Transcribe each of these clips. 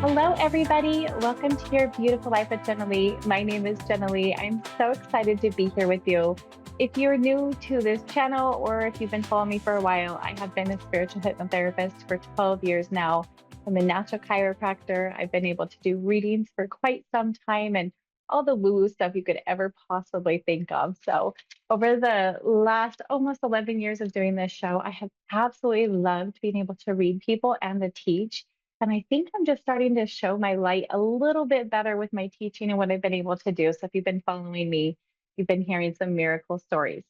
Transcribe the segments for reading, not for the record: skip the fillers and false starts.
Hello, everybody. Welcome to your beautiful life with Jenali. My name is Jenali. I'm so excited to be here with you. If you're new to this channel or if you've been following me for a while, I have been a spiritual hypnotherapist for 12 years now. I'm a natural chiropractor. I've been able to do readings for quite some time and all the woo-woo stuff you could ever possibly think of. So, over the last almost 11 years of doing this show, I have absolutely loved being able to read people and to teach. And I think I'm just starting to show my light a little bit better with my teaching and what I've been able to do. So if you've been following me, you've been hearing some miracle stories.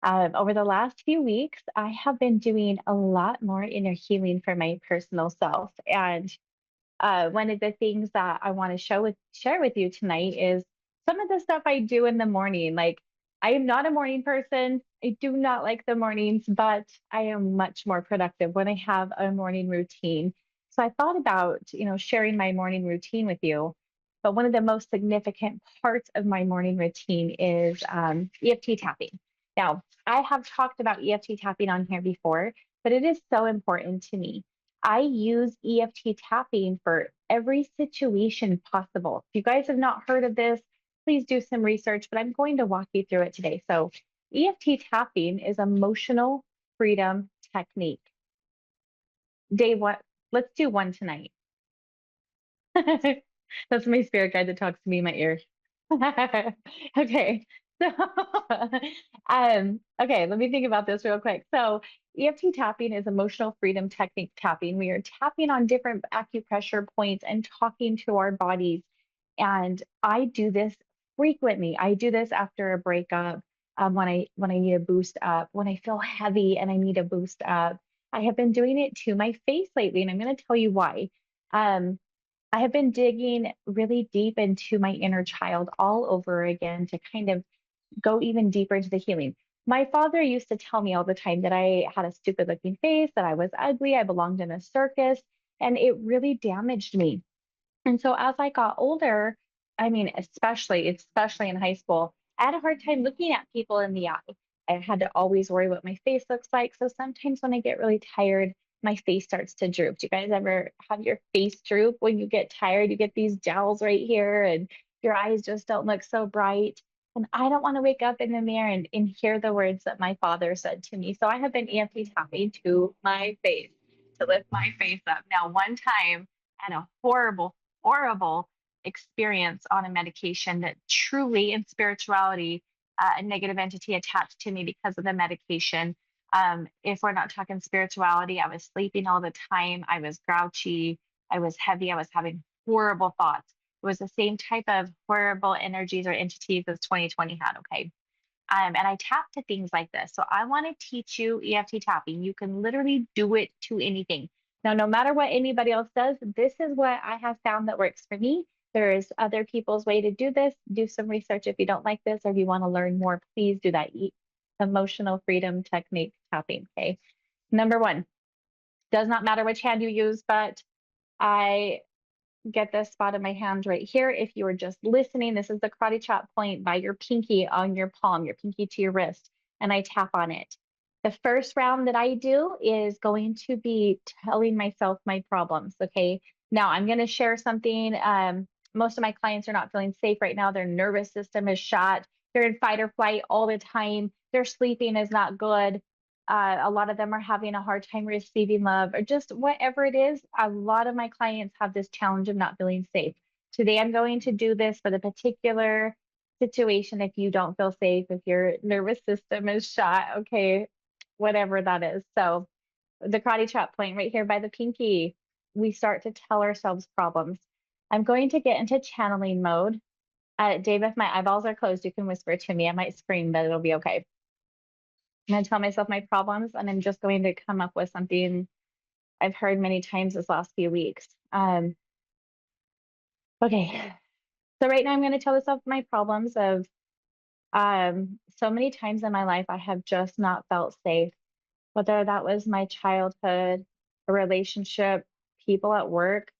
Over the last few weeks, I have been doing a lot more inner healing for my personal self. And one of the things that I want to share with you tonight is some of the stuff I do in the morning. Like I am not a morning person. I do not like the mornings, but I am much more productive when I have a morning routine. So I thought about, sharing my morning routine with you. But one of the most significant parts of my morning routine is EFT tapping. Now, I have talked about EFT tapping on here before, but it is so important to me. I use EFT tapping for every situation possible. If you guys have not heard of this, please do some research, but I'm going to walk you through it today. So, EFT tapping is emotional freedom technique. Dave, what? Let's do one tonight. That's my spirit guide that talks to me in my ear. Okay. So, okay, let me think about this real quick. So, EFT tapping is emotional freedom technique tapping. We are tapping on different acupressure points and talking to our bodies. And I do this frequently. I do this after a breakup, when I need a boost up, when I feel heavy and I need a boost up. I have been doing it to my face lately, and I'm going to tell you why. Um, I have been digging really deep into my inner child all over again to kind of go even deeper into the healing. My father used to tell me all the time that I had a stupid looking face, that I was ugly, I belonged in a circus, and it really damaged me. And so as I got older, I mean, especially in high school, I had a hard time looking at people in the eye. I had to always worry what my face looks like. So sometimes when I get really tired, my face starts to droop. Do you guys ever have your face droop when you get tired? You get these jowls right here and your eyes just don't look so bright. And I don't want to wake up in the mirror and hear the words that my father said to me. So I have been EFT tapping to my face to lift my face up. Now, one time, I had a horrible experience on a medication that truly in spirituality, a negative entity attached to me because of the medication. If we're not talking spirituality, I was sleeping all the time. I was grouchy. I was heavy. I was having horrible thoughts. It was the same type of horrible energies or entities as 2020 had. Okay. And I tap to things like this. So I want to teach you EFT tapping. You can literally do it to anything. Now, no matter what anybody else does, this is what I have found that works for me. There is other people's way to do this. Do some research if you don't like this or if you want to learn more, please do that. Emotional freedom technique tapping. Okay. Number one, does not matter which hand you use, but I get this spot in my hand right here. If you are just listening, this is the karate chop point by your pinky on your palm, your pinky to your wrist, and I tap on it. The first round that I do is going to be telling myself my problems. Okay. Now I'm going to share something. Most of my clients are not feeling safe right now. Their nervous system is shot. They're in fight or flight all the time. Their sleeping is not good. A lot of them are having a hard time receiving love or just whatever it is. A lot of my clients have this challenge of not feeling safe. Today, I'm going to do this for the particular situation. If you don't feel safe, if your nervous system is shot, okay, whatever that is. So, the karate chop point right here by the pinky, we start to tell ourselves problems. I'm going to get into channeling mode. Dave, if my eyeballs are closed, you can whisper to me. I might scream, but it'll be okay. I'm going to tell myself my problems, and I'm just going to come up with something I've heard many times this last few weeks. Okay. So right now I'm going to tell myself my problems of so many times in my life I have just not felt safe, whether that was my childhood, a relationship, people at work,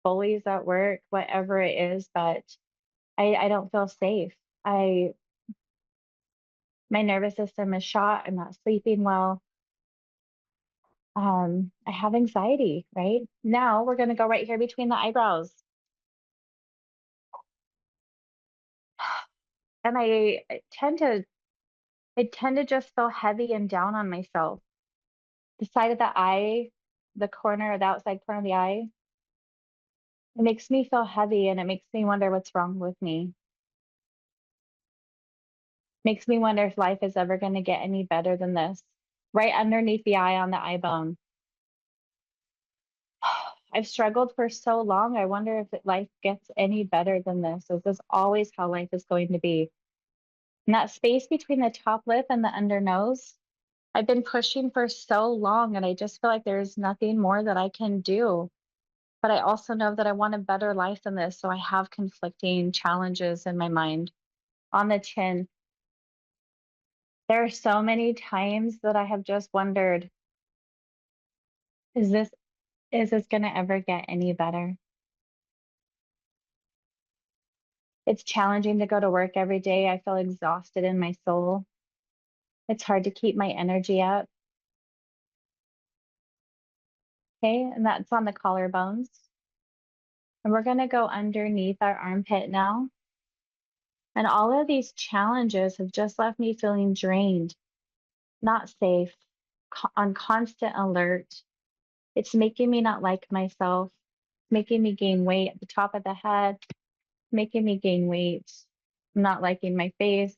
bullies at work, whatever it is, but I don't feel safe. I My nervous system is shot. I'm not sleeping well. I have anxiety, right? Now we're going to go right here between the eyebrows. And I tend to just feel heavy and down on myself. The side of the eye, the corner, the outside corner of the eye, it makes me feel heavy and it makes me wonder what's wrong with me. Makes me wonder if life is ever going to get any better than this. Right underneath the eye on the eye bone. I've struggled for so long. I wonder if life gets any better than this. Is this always how life is going to be? And that space between the top lip and the under nose, I've been pushing for so long, and I just feel like there's nothing more that I can do. But I also know that I want a better life than this. So I have conflicting challenges in my mind. On the chin, there are so many times that I have just wondered, is this is this going to ever get any better? It's challenging to go to work every day. I feel exhausted in my soul. It's hard to keep my energy up. Okay, and that's on the collarbones. And we're going to go underneath our armpit now. And all of these challenges have just left me feeling drained, not safe, on constant alert. It's making me not like myself, making me gain weight at the top of the head, making me gain weight. I'm not liking my face.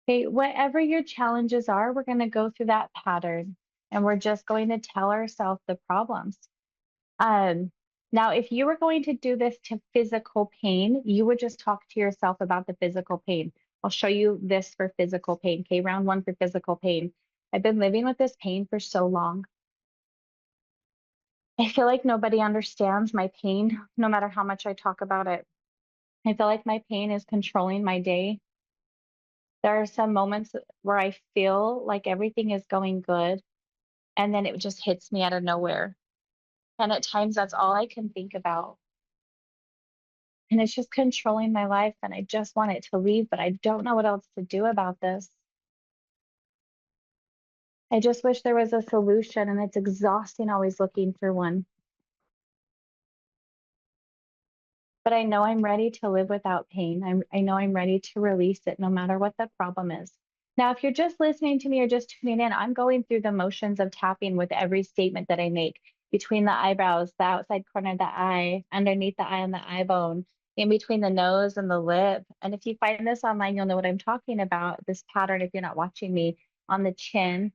Okay, whatever your challenges are, we're going to go through that pattern and we're just going to tell ourselves the problems. Um, Now, if you were going to do this to physical pain, you would just talk to yourself about the physical pain. I'll show you this for physical pain. Okay, round one for physical pain. I've been living with this pain for so long. I feel like nobody understands my pain, no matter how much I talk about it. I feel like my pain is controlling my day. There are some moments where I feel like everything is going good, and then it just hits me out of nowhere. And at times, that's all I can think about. And it's just controlling my life, and I just want it to leave, but I don't know what else to do about this. I just wish there was a solution, and it's exhausting always looking for one. But I know I'm ready to live without pain. I know I'm ready to release it no matter what the problem is. Now, if you're just listening to me or just tuning in, I'm going through the motions of tapping with every statement that I make between the eyebrows, the outside corner of the eye, underneath the eye and the eye bone, in between the nose and the lip. And if you find this online, you'll know what I'm talking about. This pattern, if you're not watching me, on the chin,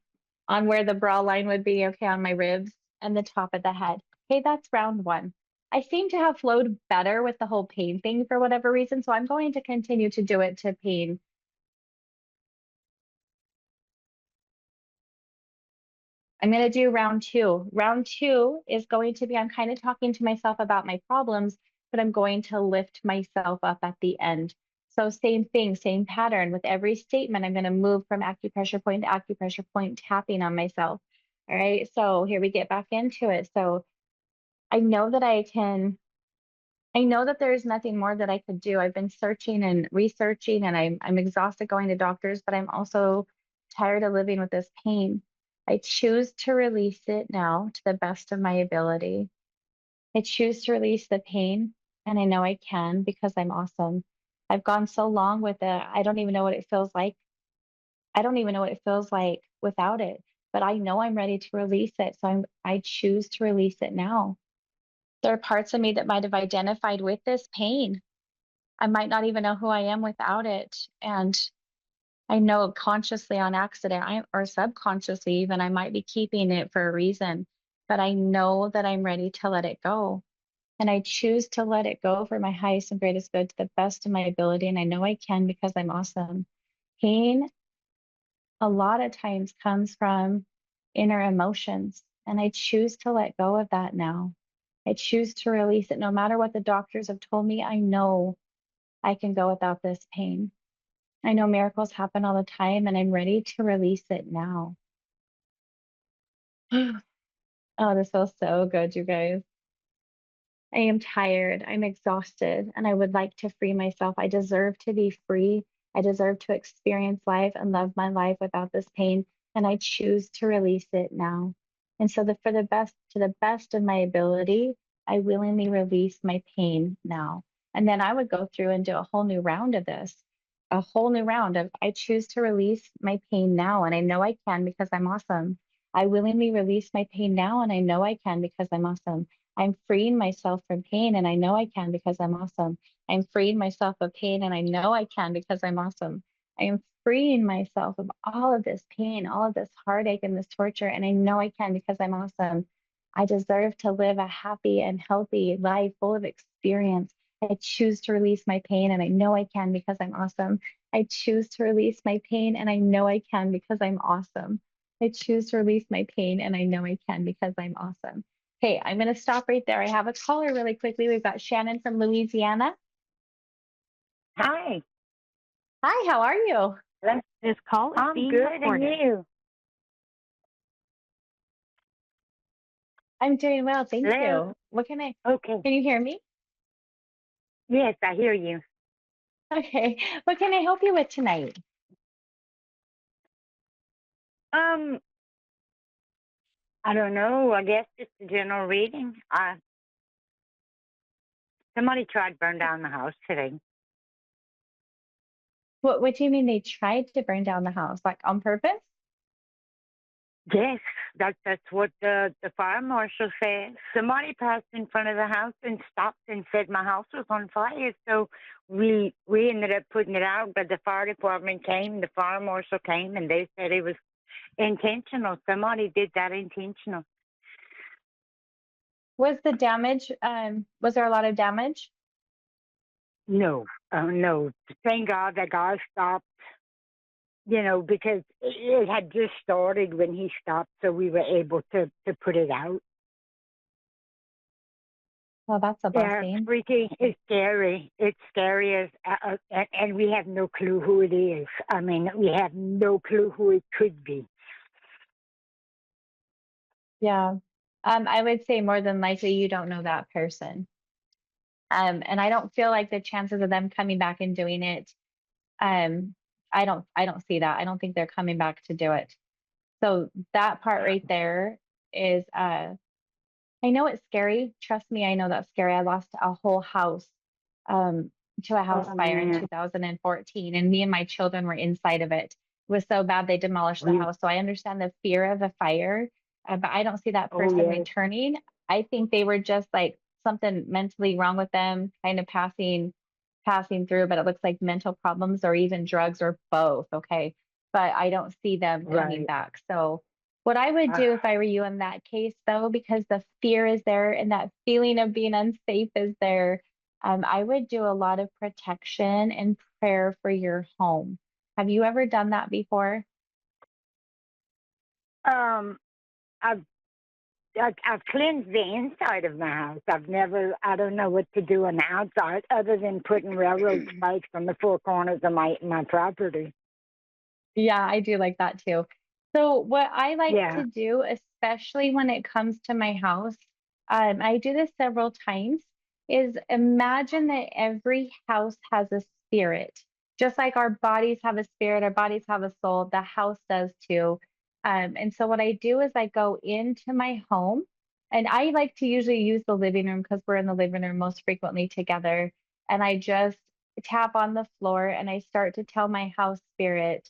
on where the brow line would be, okay, on my ribs, and the top of the head. Okay, that's round one. I seem to have flowed better with the whole pain thing for whatever reason, so I'm going to continue to do it to pain. I'm going to do round two. Round two is going to be I'm kind of talking to myself about my problems, but I'm going to lift myself up at the end. So, same thing, same pattern. With every statement, I'm going to move from acupressure point to acupressure point, tapping on myself. All right. So, here we get back into it. So, I know that I can I know that there is nothing more that I could do. I've been searching and researching, and I'm exhausted going to doctors, but I'm also tired of living with this pain. I choose to release it now to the best of my ability. I choose to release the pain, and I know I can because I'm awesome. I've gone so long with it. I don't even know what it feels like. I don't even know what it feels like without it, but I know I'm ready to release it. So I choose to release it now. There are parts of me that might have identified with this pain. I might not even know who I am without it. And I know consciously on accident or subconsciously, even I might be keeping it for a reason, but I know that I'm ready to let it go. And I choose to let it go for my highest and greatest good to the best of my ability. And I know I can because I'm awesome. Pain, a lot of times, comes from inner emotions. And I choose to let go of that now. I choose to release it. No matter what the doctors have told me, I know I can go without this pain. I know miracles happen all the time, and I'm ready to release it now. Oh, this feels so good, you guys. I am tired. I'm exhausted, and I would like to free myself. I deserve to be free. I deserve to experience life and love my life without this pain, and I choose to release it now. And so for the best, to the best of my ability, I willingly release my pain now. And then I would go through and do a whole new round of this, a whole new round of I choose to release my pain now. And I know I can because I'm awesome. I willingly release my pain now. And I know I can because I'm awesome. I'm freeing myself from pain. And I know I can because I'm awesome. I'm freeing myself of pain. And I know I can because I'm awesome. I am freeing myself of all of this pain, all of this heartache and this torture. And I know I can because I'm awesome. I deserve to live a happy and healthy life full of experience. I choose to release my pain and I know I can because I'm awesome. I choose to release my pain and I know I can because I'm awesome. I choose to release my pain and I know I can because I'm awesome. Okay, I'm going to stop right there. I have a caller really quickly. We've got Shannon from Louisiana. Hi. Hi, how are you? This call is I'm being good, recorded. and you? I'm doing well, thank Hello? you. Okay. Can you hear me? Yes, I hear you. Okay, what can I help you with tonight? Um, I don't know. I guess just a general reading. Somebody tried to burn down the house today. What do you mean they tried to burn down the house, like on purpose? Yes, that's what the fire marshal said. Somebody passed in front of the house and stopped and said my house was on fire. So we ended up putting it out, but the fire department came, the fire marshal came, and they said it was intentional. Somebody did that intentional. Was the damage, was there a lot of damage? No, no. Thank God that guy stopped. Because it had just started when he stopped, so we were able to put it out. Well, that's a Yeah, it's blessing. freaky. It's scary. It's scary and we have no clue who it is. I mean, we have no clue who it could be. Yeah. I would say more than likely you don't know that person. And I don't feel like the chances of them coming back and doing it, um, I don't see that. I don't think they're coming back to do it. So that part right there is I know it's scary. Trust me, I know that's scary. I lost a whole house um, to a house Oh fire in man, 2014, and me and my children were inside of it. It was so bad they demolished the we. house. So I understand the fear of a fire, but I don't see that Oh person yes, returning. I think they were just like something mentally wrong with them, kind of passing through, but it looks like mental problems or even drugs or both. Okay. But I don't see them coming right. back. So what I would do if I were you in that case, though, because the fear is there and that feeling of being unsafe is there, I would do a lot of protection and prayer for your home. Have you ever done that before? Um, I've I've cleansed the inside of my house. I don't know what to do on the outside other than putting railroad spikes on the four corners of my property. Yeah, I do like that too. So, what I like Yeah. to do, especially when it comes to my house, I do this several times, is imagine that every house has a spirit. Just like our bodies have a spirit, our bodies have a soul, the house does too. And so, what I do is I go into my home, and I like to usually use the living room because we're in the living room most frequently together. And I just tap on the floor and I start to tell my house spirit.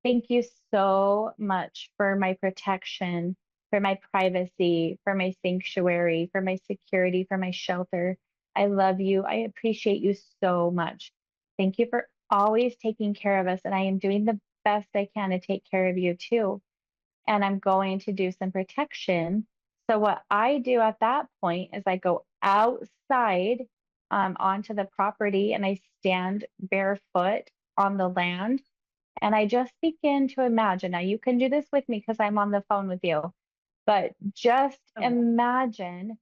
Thank you so much for my protection, for my privacy, for my sanctuary, for my security, for my shelter. I love you. I appreciate you so much. Thank you for always taking care of us. And I am doing the best I can to take care of you too. And I'm going to do some protection. So, what I do at that point is I go outside onto the property and I stand barefoot on the land and I just begin to imagine. Now, you can do this with me because I'm on the phone with you, but just Oh, imagine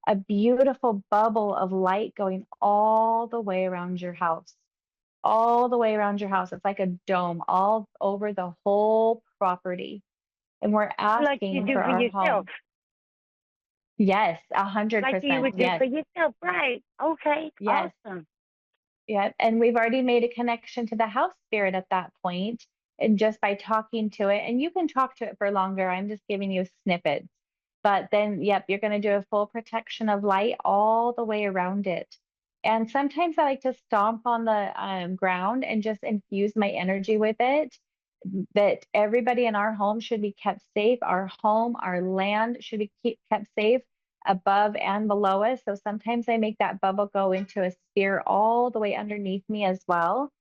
a beautiful bubble of light going all the way around your house, all the way around your house. It's like a dome all over the whole property. And we're like you asking do for for our yourself, home. Yes, a hundred like you percent. would do Yes, for yourself, right? Okay, yes. awesome. Yeah, and we've already made a connection to the house spirit at that point, and just by talking to it, and you can talk to it for longer. I'm just giving you snippets. But then, yep, you're going to do a full protection of light all the way around it. And sometimes I like to stomp on the ground and just infuse my energy with it. That everybody in our home should be kept safe. Our home, our land should be kept safe above and below us. So sometimes I make that bubble go into a sphere all the way underneath me as well.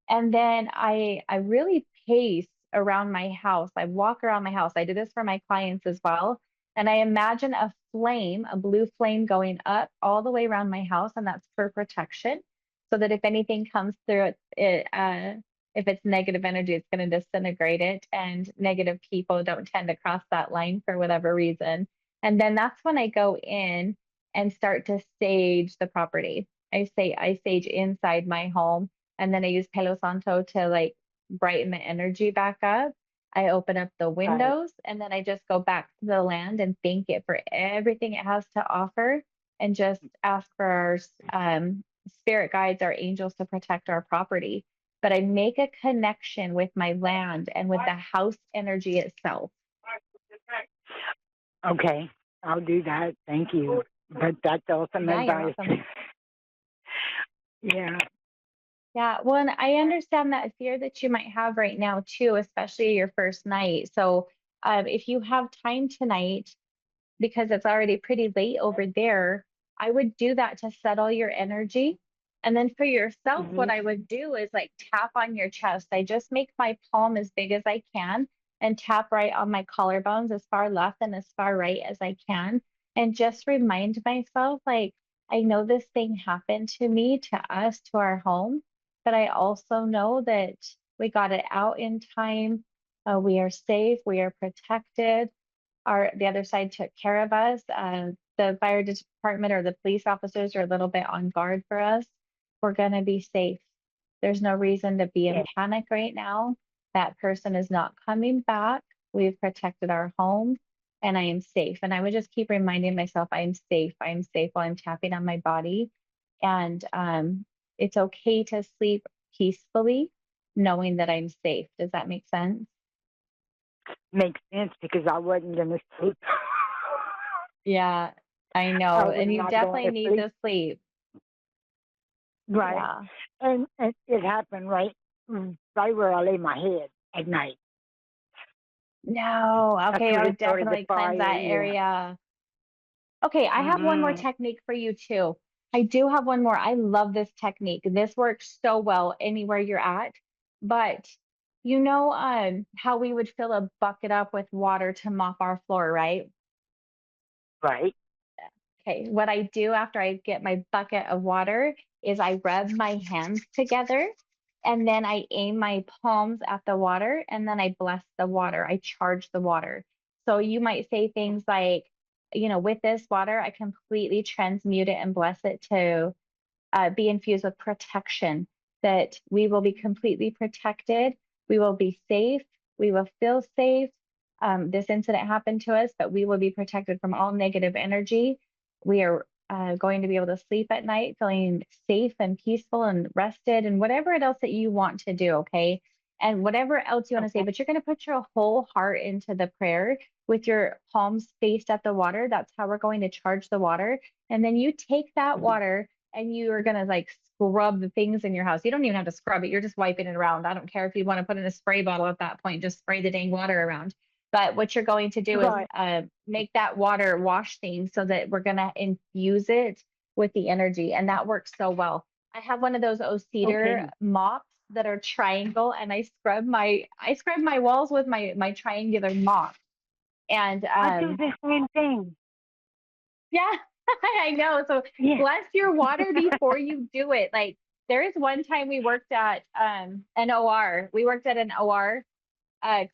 And then I really pace around my house. I walk around my house. I do this for my clients as well. And I imagine a flame, a blue flame going up all the way around my house, and that's for protection. So that if anything comes through if it's negative energy, it's going to disintegrate it. And negative people don't tend to cross that line for whatever reason. And then that's when I go in and start to sage the property. I sage inside my home, and then I use Palo Santo to like brighten the energy back up. I open up the Right. windows, and then I just go back to the land and thank it for everything it has to offer, and just ask for our spirit guides, our angels, to protect our property. But I make a connection with my land and with the house energy itself. Okay. I'll do that. Thank you. But that's awesome Yeah, you're advice. welcome. Yeah. Yeah, well, and I understand that fear that you might have right now too, especially your first night. So, if you have time tonight, because it's already pretty late over there, I would do that to settle your energy. And then for yourself, Hmm. what I would do is like tap on your chest. I just make my palm as big as I can and tap right on my collarbones as far left and as far right as I can. And just remind myself, like, I know this thing happened to me, to us, to our home, but I also know that we got it out in time. We are safe, we are protected, the other side took care of us. The fire department or the police officers are a little bit on guard for us. We're going to be safe. There's no reason to be in Yeah. panic right now. That person is not coming back. We've protected our home, and I am safe. And I would just keep reminding myself, I'm safe. I'm safe while I'm tapping on my body. And it's okay to sleep peacefully knowing that I'm safe. Does that make sense? Makes sense because I wasn't going to sleep. Yeah, I I know. was And you not going definitely to need sleep. to sleep. Right. Yeah. And it happened right where I lay my head at night. No. That's Okay, I where it would started the definitely cleanse fire. that Yeah. area. Okay, I have one more Hmm. technique for you too. I do have one more. I love this technique. This works so well anywhere you're at. But you know, how we would fill a bucket up with water to mop our floor, right? Right. Okay, what I do after I get my bucket of water is I rub my hands together, and then I aim my palms at the water, and then I bless the water. I charge the water. So you might say things like, with this water, I completely transmute it and bless it to be infused with protection, that we will be completely protected, we will be safe, we will feel safe. This incident happened to us, but we will be protected from all negative energy. We are going to be able to sleep at night feeling safe and peaceful and rested, and whatever else that you want to do, okay? And whatever else you want to say, Okay. but you're going to put your whole heart into the prayer with your palms faced at the water. That's how we're going to charge the water. And then you take that Mhm. water and you are gonna like scrub the things in your house. You don't even have to scrub it. You're just wiping it around. I don't care if you want to put in a spray bottle at that point, just spray the dang water around. But what you're going to do is Right. make that water wash things so that we're gonna infuse it with the energy, and that works so well. I have one of those O cedar Okay. mops that are triangle, and I scrub my walls with my triangular mop. And I do the same thing. yeah, I know. So Yeah. bless your water before you do it. Like there is one time we worked at an OR. We worked at an OR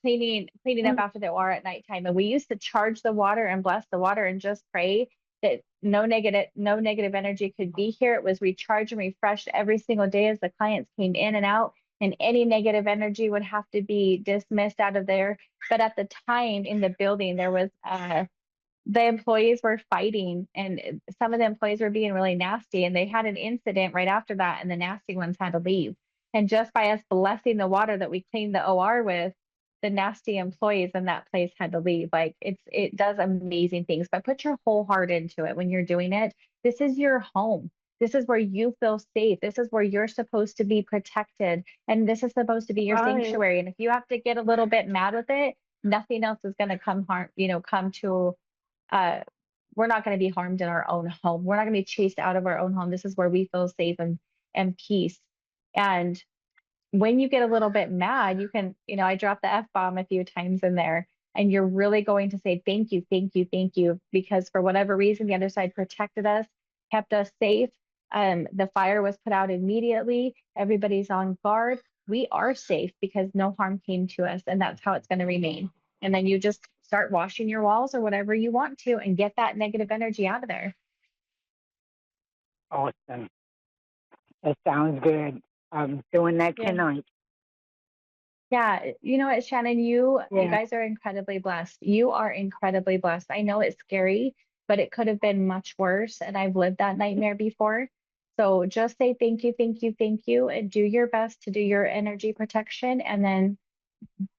cleaning up Mm. after the OR at nighttime, and we used to charge the water and bless the water and just pray that no negative energy could be here. It was recharged and refreshed every single day as the clients came in and out, and any negative energy would have to be dismissed out of there. But at the time in the building, there was the employees were fighting, and some of the employees were being really nasty, and they had an incident right after that, and the nasty ones had to leave. And just by us blessing the water that we cleaned the OR with, the nasty employees in that place had to leave. Like it does amazing things, but put your whole heart into it when you're doing it. This is your home. This is where you feel safe. This is where you're supposed to be protected. And this is supposed to be your Right. sanctuary. And if you have to get a little bit mad with it, nothing else is going to come harm, come to uh we're not going to be harmed in our own home. We're not going to be chased out of our own home. This is where we feel safe and peace. And when you get a little bit mad, you can, I dropped the F bomb a few times in there, and you're really going to say, thank you, thank you, thank you, because for whatever reason, the other side protected us, kept us safe. The fire was put out immediately. Everybody's on guard. We are safe because no harm came to us, and that's how it's going to remain. And then you just start washing your walls or whatever you want to and get that negative energy out of there. Awesome. That sounds good. I'm doing that Yeah. tonight. Yeah, you know what, Shannon, you Yeah. guys are incredibly blessed. You are incredibly blessed. I know it's scary, but it could have been much worse, and I've lived that nightmare before. So just say thank you, thank you, thank you, and do your best to do your energy protection, and then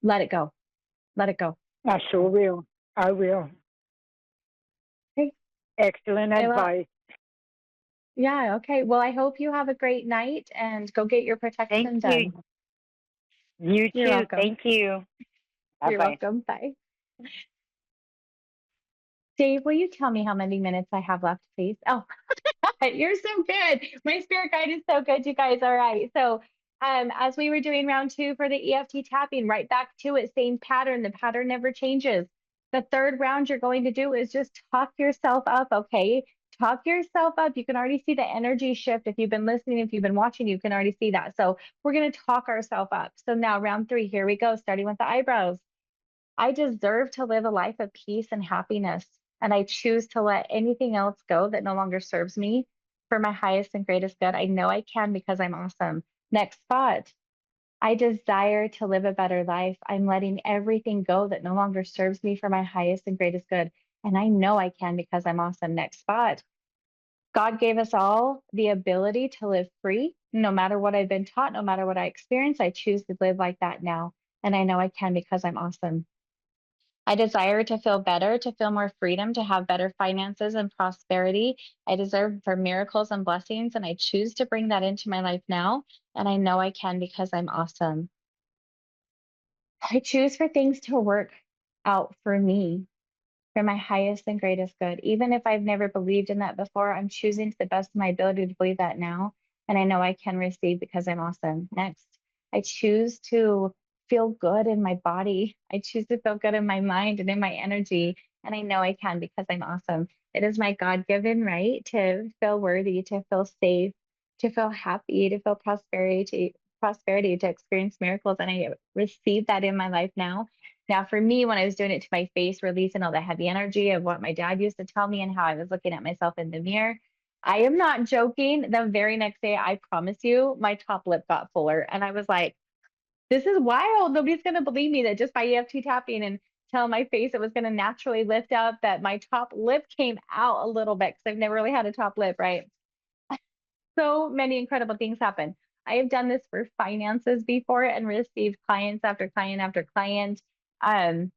let it go. Let it go. I sure will. I will. Okay. Excellent Well, advice. yeah, okay. Well, I hope you have a great night and go get your Thank protection you. done. You You're too. welcome. Thank you. Bye You're bye. welcome. Bye. Dave, will you tell me how many minutes I have left, please? Oh, you're so good. My spirit guide is so good, you guys. All right. So, as we were doing round two for the EFT tapping, right back to it, same pattern. The pattern never changes. The third round you're going to do is just talk yourself up, okay? Talk yourself up. You can already see the energy shift. If you've been listening, if you've been watching, you can already see that. So, we're going to talk ourselves up. So, now round three, here we go, starting with the eyebrows. I deserve to live a life of peace and happiness, and I choose to let anything else go that no longer serves me for my highest and greatest good. I know I can because I'm awesome. Next spot. I desire to live a better life. I'm letting everything go that no longer serves me for my highest and greatest good. And I know I can because I'm awesome. Next spot. God gave us all the ability to live free. No matter what I've been taught, no matter what I experience, I choose to live like that now. And I know I can because I'm awesome. I desire to feel better, to feel more freedom, to have better finances and prosperity. I deserve for miracles and blessings, and I choose to bring that into my life now. And I know I can because I'm awesome. I choose for things to work out for me, for my highest and greatest good. Even if I've never believed in that before, I'm choosing to the best of my ability to believe that now. And I know I can receive because I'm awesome. Next, I choose to feel good in my body. I choose to feel good in my mind and in my energy. And I know I can because I'm awesome. It is my God given right to feel worthy, to feel safe, to feel happy, to feel prosperity, to experience miracles. And I receive that in my life now. Now, for me, when I was doing it to my face, releasing all the heavy energy of what my dad used to tell me and how I was looking at myself in the mirror, I am not joking. The very next day, I promise you, my top lip got fuller. And I was like, this is wild. Nobody's going to believe me that just by EFT tapping and telling my face it was going to naturally lift up, that my top lip came out a little bit because I've never really had a top lip, right? So many incredible things happen. I have done this for finances before and received clients after client after client. Um,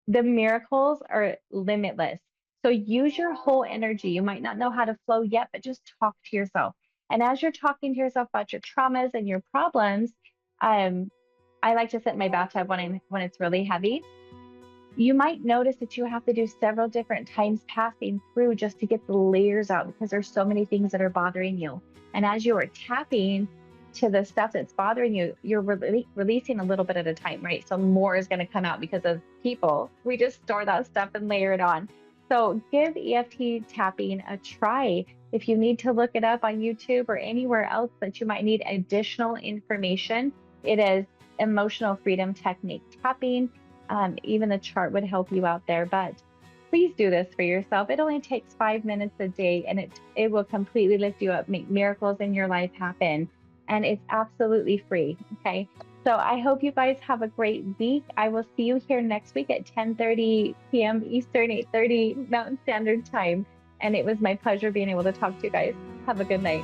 the miracles are limitless. So use your whole energy. You might not know how to flow yet, but just talk to yourself. And as you're talking to yourself about your traumas and your problems, um, I like to sit in my bathtub when it's really heavy. You might notice that you have to do several different times passing through just to get the layers out because there's so many things that are bothering you. And as you are tapping to the stuff that's bothering you, you're releasing a little bit at a time, right? So more is going to come out because of people. We just store that stuff and layer it on. So give EFT tapping a try. If you need to look it up on YouTube or anywhere else that you might need additional information, it is emotional freedom technique tapping. Even the chart would help you out there, but please do this for yourself. It only takes 5 minutes a day and it will completely lift you up, make miracles in your life happen. And it's absolutely free. Okay. So I hope you guys have a great week. I will see you here next week at 10:30 p.m. Eastern, 8:30 Mountain Standard Time. And it was my pleasure being able to talk to you guys. Have a good night.